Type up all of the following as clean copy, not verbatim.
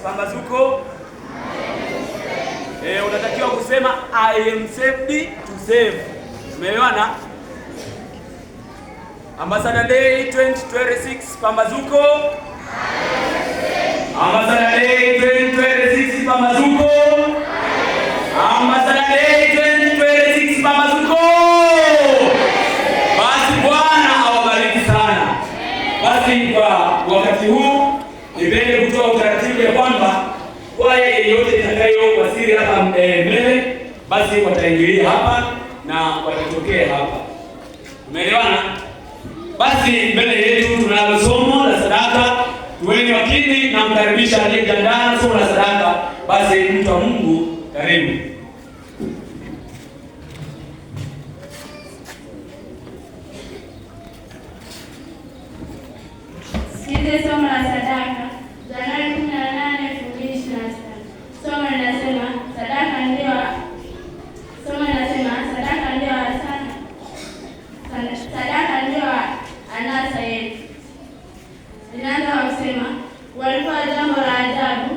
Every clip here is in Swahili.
Pambazuko. Unatakiwa kusema I am saved to save. Umeelewana? Ambassador Day 2026 Pambazuko. Ambassador Day 2026 Pambazuko. Ambassador Day 2026 Pambazuko. Basi Bwana awabariki sana. Basi kwa wakati huu nipende kutoa utaratibu ya kwamba kwaya yeyote itakayowasili hapa mbele basi wataingilia hapa na watatokea hapa. Umeelewana? Basi mbele yetu tunalo somo la sadaka. Tuweni makini na mkaribisha aliyejiandaa somo la sadaka. Basi mtu wa Mungu karibu. Sikiliza somo la sadaka. Januari 18, 2025. Somo linasema sadaka ndio anasa yetu. Linaanza kwa kusema walikuwa jambo la ajabu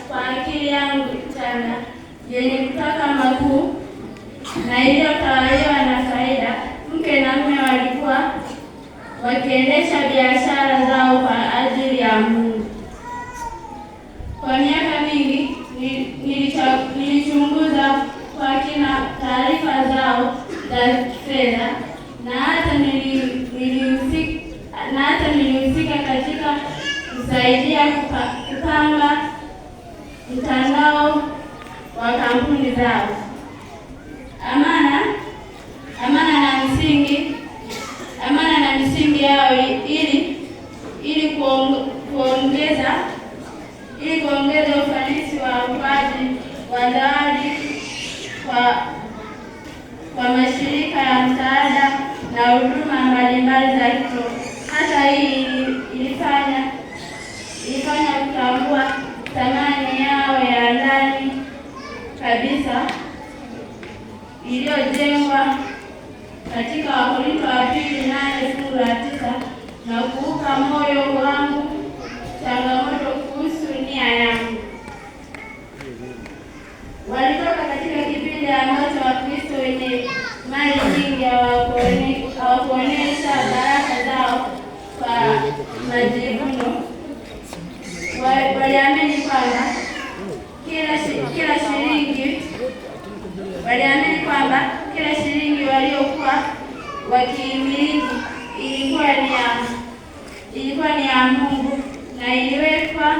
kwa akili yangu changa yenye kutaka makuu na iliyotawaliwa na faida. Mke na mume walikuwa wakiendesha biashara zao kwa ajili ya Mungu. Kwa miaka mingi nilichunguza kwa kina taarifa zao za kifedha na hata nilihusika katika kusaidia kupanga mtandao wa kampuni zao. Amana na misingi yao ili kuongeza ufanisi wa upaji wa zawadi kwa mashirika ya msaada na huduma mbalimbali za kiroho. Hata hii ilifanya kutambua thamani yao ya ndani kabisa iliyojengwa katika Wakorintho wa pili 8:9 na kuupa moyo wangu changamoto kuhusu nia yangu. Walitoka katika kipindi ambacho Wakristo wenye mali nyingi hawakuonyesha baraka zao kwa majivuno. Waliamini kwamba kila shilingi waliokuwa wakimiliki ilikuwa ni ya Mungu na iliwekwa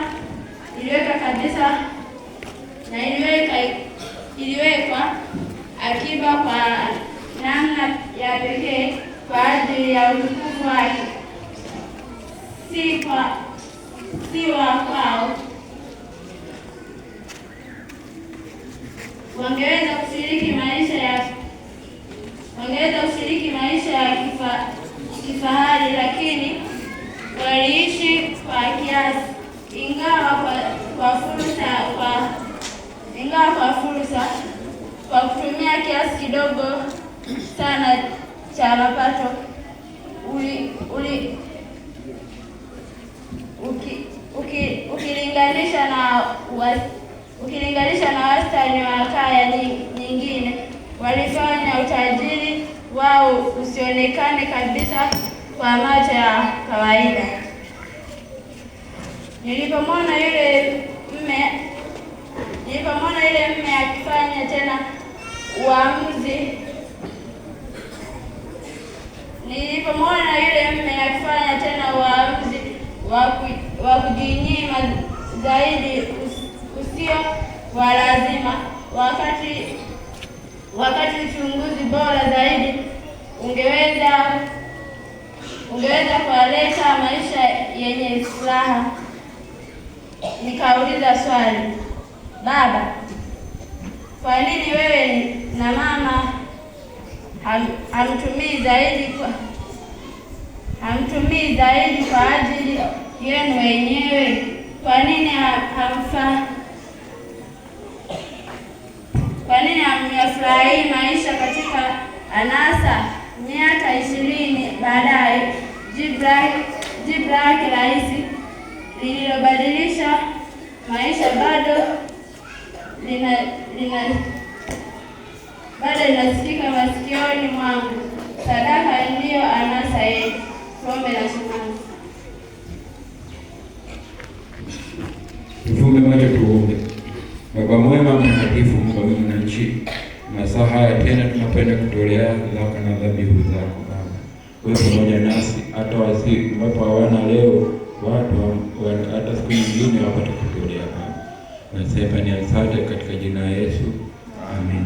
akiba kwa namna ya pekee kwa ajili ya utukufu wake, si wa kwao. Wangeweza kushiriki maisha ya kifahari, lakini waliishi kwa kiasi, ingawa kwa kutumia kiasi kidogo sana cha mapato ukilinganisha na wastani wa kaya nyingine. Walifanya utajiri wao usionekane kabisa kwa macho ya kawaida. Nilipomwona yule mme akifanya tena uamuzi wa kujinyima zaidi usio wa lazima, wakati uchunguzi bora zaidi ungeweza kuwaleta maisha yenye furaha. Nikauliza swali, baba, kwa nini wewe na mama hamtumii zaidi kwa ajili yenu wenyewe? Kwa nini hamyafurahii maisha katika anasa? Miaka 20 baadaye, jibu lake rahisi lililobadilisha maisha bado linasikika masikioni mwangu. Sadaka ndiyo anasa yetu. Tuombe na shukrani. Tufunge macho tuombe. Baba mwema, mtakatifu, Mungu wa mbingu na nchi, masaa haya tena tunapenda kutolea zaka na dhabihu zako Baba. Wewe pamoja nasi hata ambapo hawana leo, watu hata siku nyingine wapate kutolea Baba. Nasema ni asante katika jina la Yesu. Amen.